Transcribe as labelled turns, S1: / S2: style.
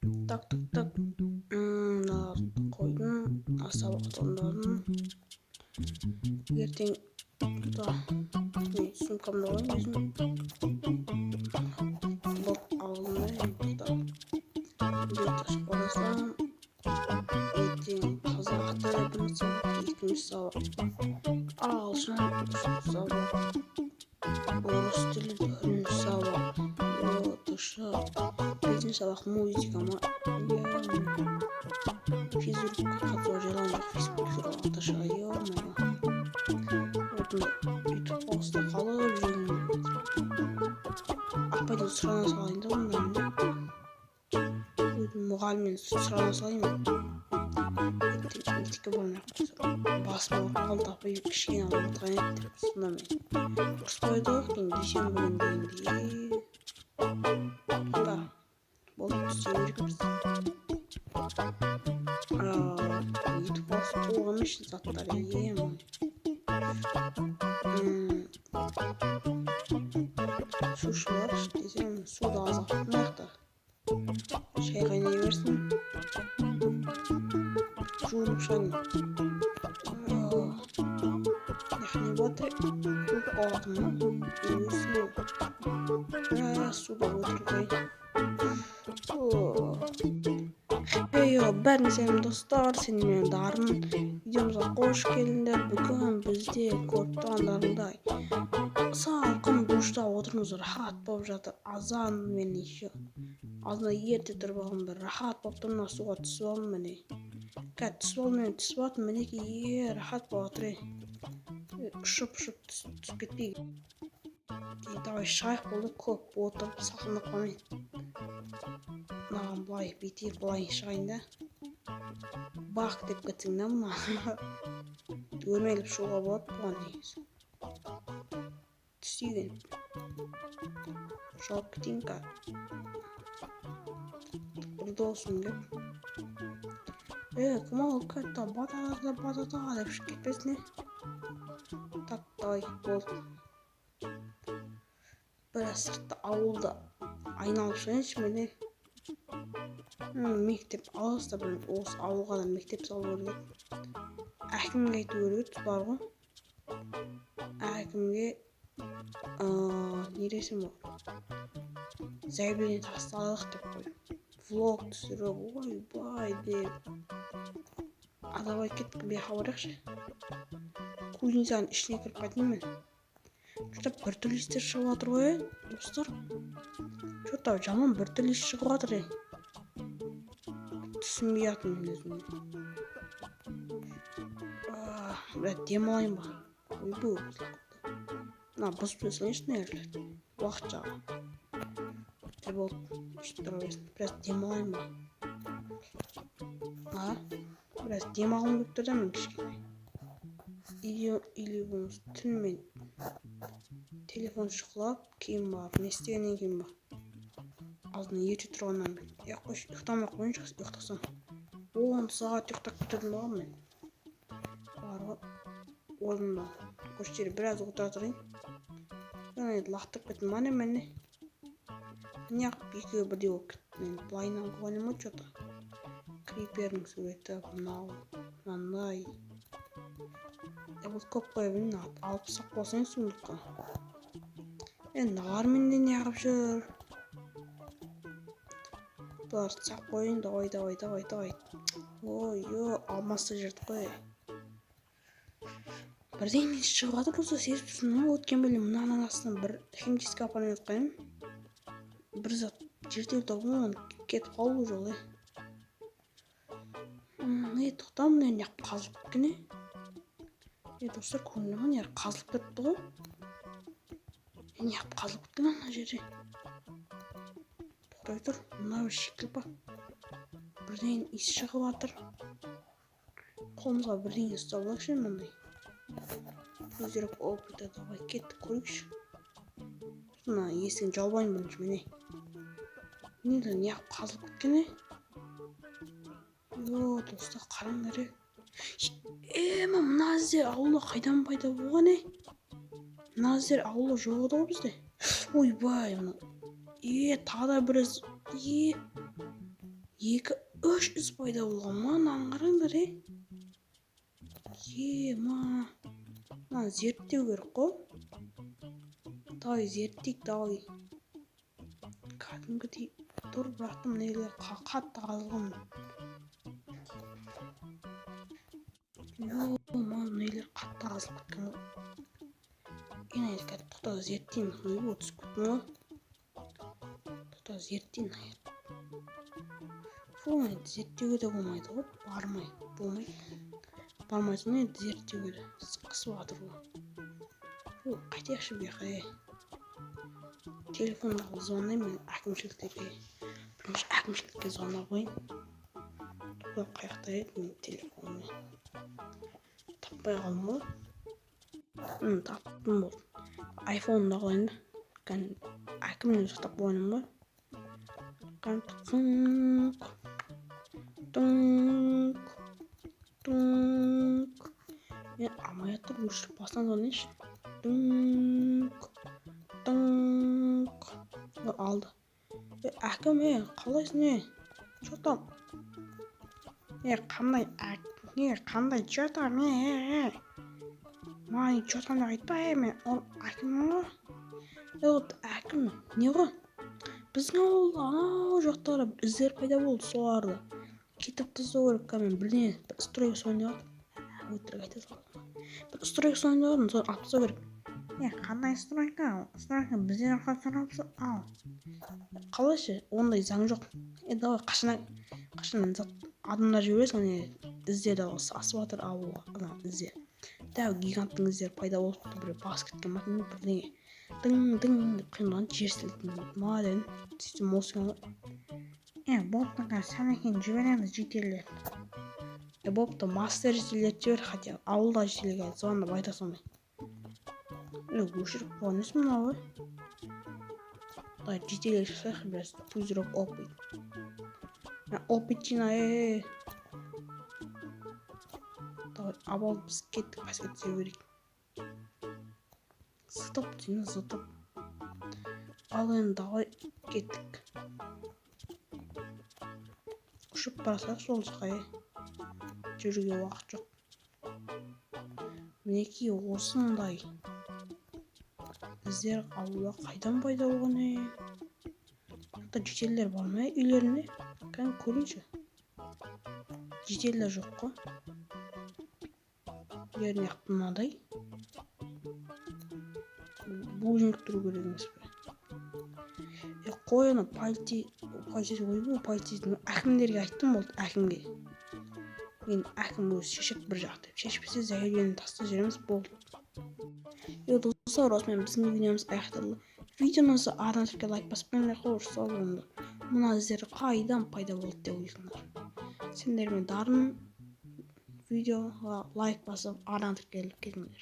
S1: Так, так, так. Қойдым. Сабақ таңдадым. Ертең сумкамды қояйын өзім. Бұл алдында бет ашып қарасам, ертең қазақ тілі бірінші сабақ, екінші сабақ, ағылшын сабақ, орыс тілі бірінші сабақ, бесінші сабақ музыка ма, физрук қатысуға жараған жоқ, физкультура аташа, бүйтіп боста қалып жүрмін. Апайдан сұрана салайын да ондан. Мұғалімнен сұрана салайын. Мектепке бармай қойсам, басым ауырып қалды, апай кішкене ауыртқан еді деп. Сонда мен ұрыспайды ғой кейін дүйсенбі күні дегенде. Сонда болды, істей береміз. Бүйтіп босып толған үшін заттар су шығар десем, суды аз ақтырмайық та. Шай қайнай берсін. Жуынып шайын. Яғни батыр көп ағатыма өсілі. Суда отырғай. Бәріне сәлем достар, сен менің дарын. Видеомызға қош келдіңдер. Бүгін бізде көріп тұрғандарыңдай салқын душта отырмыз, рахат болып жатыр. Азан мен еще азына ерте тұрып алғым, бір рахат болып тұр. Мына суға түсіп алдым міне. Түсіп алдым, мінекей рахат болып жатыр. Ұшып түсіп кетпейік. Давай шайық болды, көп отырып сақындап қалмайын. Мынаған былай бүйтейік, былай шығайын да. Бақ деп кетсең да мына. Өрмеліп шығуға болады бұған негізі. Түсейін. Жауып кетейін қа. Бірді олсын деп. Кім алып кетті? Батата деп шығып кетпесіне. Так, давай, болды. Біраз сыртта ауылда айналып шығайыншы мені. Мектеп алыста, осы ауылға да мектеп салу керек. Әкімге айту керек бар ғой. Әкімге нересім бар. Заявление тастадық деп қойып. Влог түсіріп, ойбай деп. Давай кеттік бияқа барайықшы. Кузницаның ішіне кіріп қайтайын мен. Что-то біртүрлі істер шығып жатыр ғой, достар. Что-то жаман біртүрлі іс шығып жатыр. Түсінбей жатырмын өзімді. Бірәт демалайын ба? Ойбай бұзылып қалды. Мына бұзып өсілейінші нәрлет. Уақыт жағы. Болды, бірәз демалайын ба? Бірәз демалғым көп тұрда мен кішкене. Или бұныз түнімен телефон шықлап, кейін бар, не істегеннен кейін бар. Алдына ерте тұрғаннан мен. Ұйықтамай қойын жақсы, ұйықтасам. 10 сағат ұйықтап кетірдім бағым мен. Барға орнымда. Көштері біраз отыра тұрайын. Және лақтып кеттім мане мәне. Неғып екеуі бірде болып кетті. Мен бұлайынан қойын ма что-то. Крипердің суреті, мынандай. Бұл көп қойып алып сақ болсайын суылыққа. Нағар менде неғып жүр. Бұлар сақ қойын, давай. Ой, алмасты жүрді қой. Бірден мен шығады болса сезіп тұрсын. Өткен бөлім мұнан астынан бір химческі аппарат қойым. Бір зат жерде тұрғын оны кетіп қалу жолы. Тоқтам мұны неғып қазып біткені. Достар көңілімін ер қазылып кетті ғой. Неғып қазылып кеткен ана жерде. Тоқтай тұр, мұна бір шекіл бар. Бірден ис шығып жатыр. Қолымызға бірден ұстап алайықшы мындай. Көздеріп олып кетеді, давай кетті көрейікші. Мына есігін жаубайын бірінші міне. Неғып қазылып кеткені. Достар қараңдар. Мына іздер ауылы қайдан пайда болған? Мына іздер ауылы жоғыды ғой бізде. Ойбай, тағы да біраз. 2 3 iz пайда болған. Мынаны қараңдар, мына зерттеу керек қой. Давай зерттейік, давай. Кәдімгідей тұр, бірақ нелер қатты қазылған. Нелер қатты қазылып кеткен ғой. Тоқта зерттейін. Түсіп кеттім ғой. Тоқта зерттейін. Зерттеуге де болмайды ғой. Бармайсың енді зерттеуге де. Қысып жатыр ғой. Қайтайықшы бияққа. Телефонға звондаймын әкімшілікке. Бірінші әкімшілікке звондап қойын. Қаяқта еді мен телефонымды. Таппай қалдым ғой. Таптым болды. Айфонымды қойын да. Әкімнен сақтап қойным ғой. Мен амаятты өшіріп бастан звондайыншы. Алды. Әкім, қалайсың, Что там? Қандай, что там, Маған что там деп айтпай, ол әкімнің ғой. Әкім, не ғой? Біздің ауылда анау жақтары іздер пайда болды, соларды кетіп тастау керек. Мен бірдеңе стройка соңында өтірік айта салдым. Бір стройка соңында соны алып тастау керек. Қандай стройка? Стройка бізден ақсап ал. Қалайшы, ондай заң жоқ. Давай қашан адамдар жібересің, іздерді асып жатыр ауылға, іздер. Дәу гиганттың іздері пайда болып бір бас кеткен матын бірдеңе. Дың деп қимылдан жер сілтін. Маден, сөйтіп мосың ғой. Бопты, сән екен жібереміз жетелер. Бопты, мастер жетелер жібер, хотя ауылда жетелерге звондап айта салмай. Өшіріп қойған есім мынау ғой. Жетелер шықсақ, біраз пузырок опыт. Опыт жинай. Абал біз кеттік, басқа түсе берейік. Зытып дейін, зытып. Ал енді давай кеттік. Ұшып барасақ сол жаққа, жүруге уақыт жоқ. Мінекей осындай іздер ауылда қайдан пайда болған, жетелер бар ма үйлерінде? Кән көрейінші. Жетелер жоқ қой. Yerine yapmaday. Bulunuk тұру керек емес пе? Қойыны полицейдің әкімдерге айттым болды, әкімге. Мен әкім өзі шешек бір жақ деп. Шешпесе зәйіргенін таста жеріміз болды. Достар, осымен біздің видеомыз аяқталды. Видеоңызды арнатырға лайк баспен қойырса олыңды. Мұна іздері қайдан пайда болды деп ойлыңдар. Сендермен дарын видеоға лайк басып арнатып келіп кетіңдер.